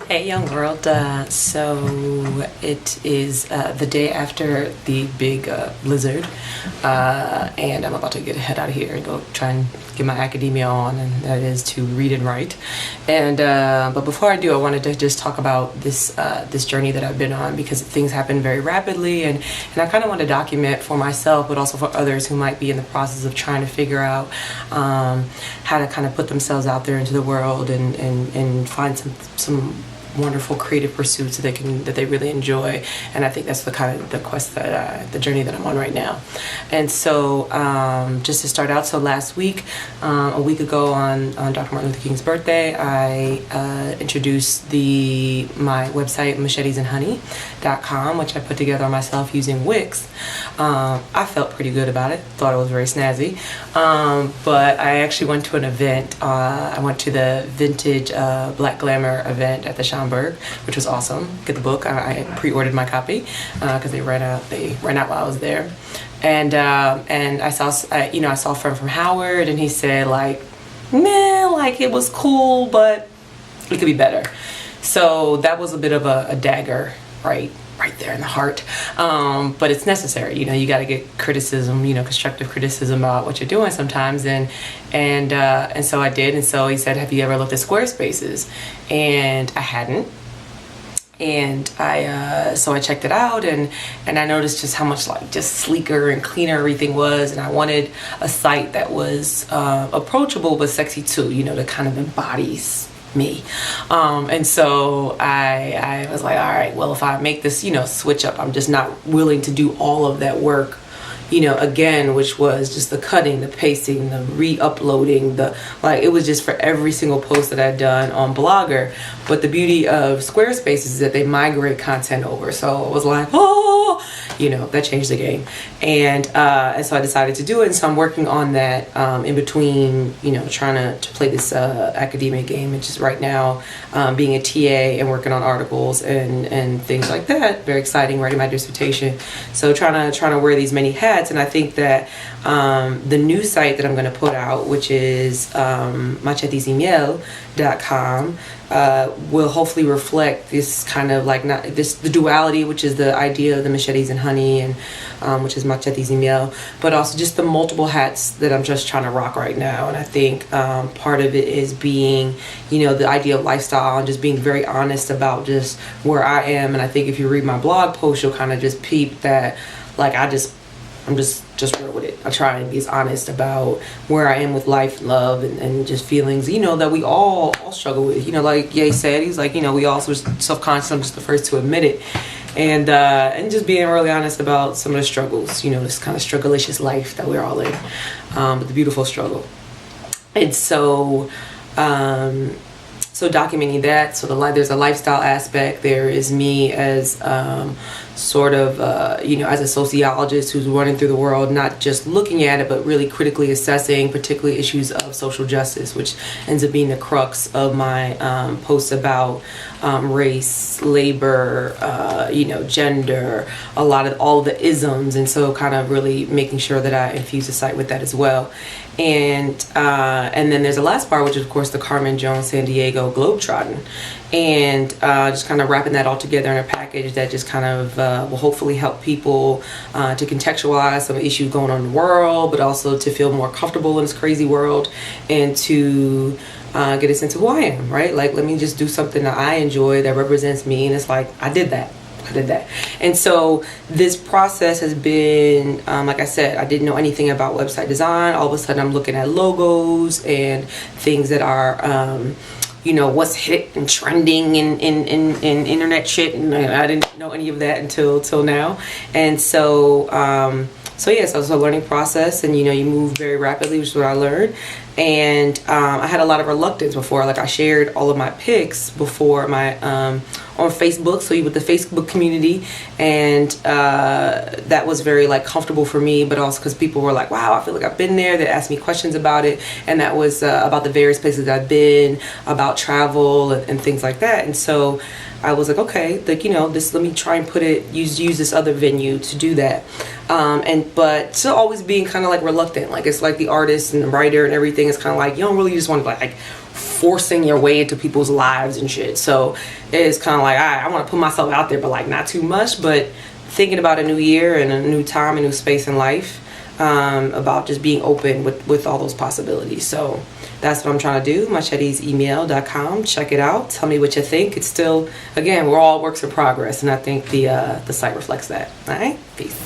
Hey, young world. So it is the day after the big blizzard, and I'm about to get head out of here and go try and get my academia on, and that is to read and write. And but before I do, I wanted to just talk about this journey that I've been on, because things happen very rapidly, and I kind of want to document for myself, but also for others who might be in the process of trying to figure out how to kind of put themselves out there into the world and find some wonderful creative pursuits that they really enjoy. And I think that's the kind of the quest that the journey that I'm on right now. And so just to start out, so last week, a week ago on Dr. Martin Luther King's birthday, I introduced my website machetesandhoney.com, which I put together myself using Wix. I felt pretty good about it, thought it was very snazzy, but I actually went to an event. I went to the vintage Black Glamour event at the Schomburg, which was awesome. Get the book. I pre-ordered my copy because they ran out while I was there. And I saw a friend from Howard, and he said it was cool, but it could be better. So that was a bit of a dagger, right there in the heart. But it's necessary. You got to get criticism, constructive criticism about what you're doing sometimes. And so I did. And so he said, "Have you ever looked at Squarespaces?" And I hadn't. And so I checked it out, and I noticed just how much just sleeker and cleaner everything was. And I wanted a site that was approachable but sexy too, that kind of embodies me. And so I was like, all right, well, if I make this, switch up, I'm just not willing to do all of that work, again, which was just the cutting, the pasting, the re-uploading, it was just for every single post that I'd done on Blogger. But the beauty of Squarespace is that they migrate content over. So I was like, that changed the game. And so I decided to do it. And so I'm working on that in between, trying to play this academic game, and just right now being a TA and working on articles and things like that. Very exciting, writing my dissertation. So trying to wear these many hats. And I think that the new site that I'm going to put out, which is machetesandmiel.com, will hopefully reflect this kind of the duality, which is the idea of the machetes and honey, and which is machetes and miel, but also just the multiple hats that I'm just trying to rock right now. And I think part of it is being, the idea of lifestyle, and just being very honest about just where I am. And I think if you read my blog post, you'll kind of just peep that, I'm just real with it. I try and be as honest about where I am with life and love and just feelings, that we all struggle with. Like Ye said, he's like, we all self-conscious. I'm just the first to admit it. And just being really honest about some of the struggles, this kind of strugglicious life that we're all in, but the beautiful struggle. And so documenting that, so there's a lifestyle aspect. There is me as as a sociologist who's running through the world, not just looking at it, but really critically assessing, particularly issues of social justice, which ends up being the crux of my posts about race, labor, gender, all of the isms. And so kind of really making sure that I infuse the site with that as well. And then there's the last part, which is of course the Carmen-Jones-Sandiego Globetrotting, and just kind of wrapping that all together in a package that just kind of will hopefully help people to contextualize some issues going on in the world, but also to feel more comfortable in this crazy world, and to get a sense of who I am, right? Let me just do something that I enjoy, that represents me, and it's I did that. And so this process has been, like I said, I didn't know anything about website design. All of a sudden I'm looking at logos and things that are, what's hit and trending in internet shit. And I didn't know any of that until now. And so it's a learning process, and you move very rapidly, which is what I learned. And I had a lot of reluctance before. I shared all of my pics before on Facebook, so with the Facebook community, and that was very comfortable for me, but also because people were like, wow, I feel like I've been there. They asked me questions about it, and that was about the various places I've been, about travel and things like that. And so I was like, okay, let me try and use this other venue to do that. But still always being kind of reluctant. It's the artist and the writer and everything is kind of you don't really just want to forcing your way into people's lives and shit. So it's kind of like, all right, I want to put myself out there, but like not too much. But thinking about a new year and a new time, a new space in life, about just being open with all those possibilities. So that's what I'm trying to do. machettesemail.com. Check it out. Tell me what you think. It's still, again, we're all works in progress, and I think the site reflects that. All right, peace.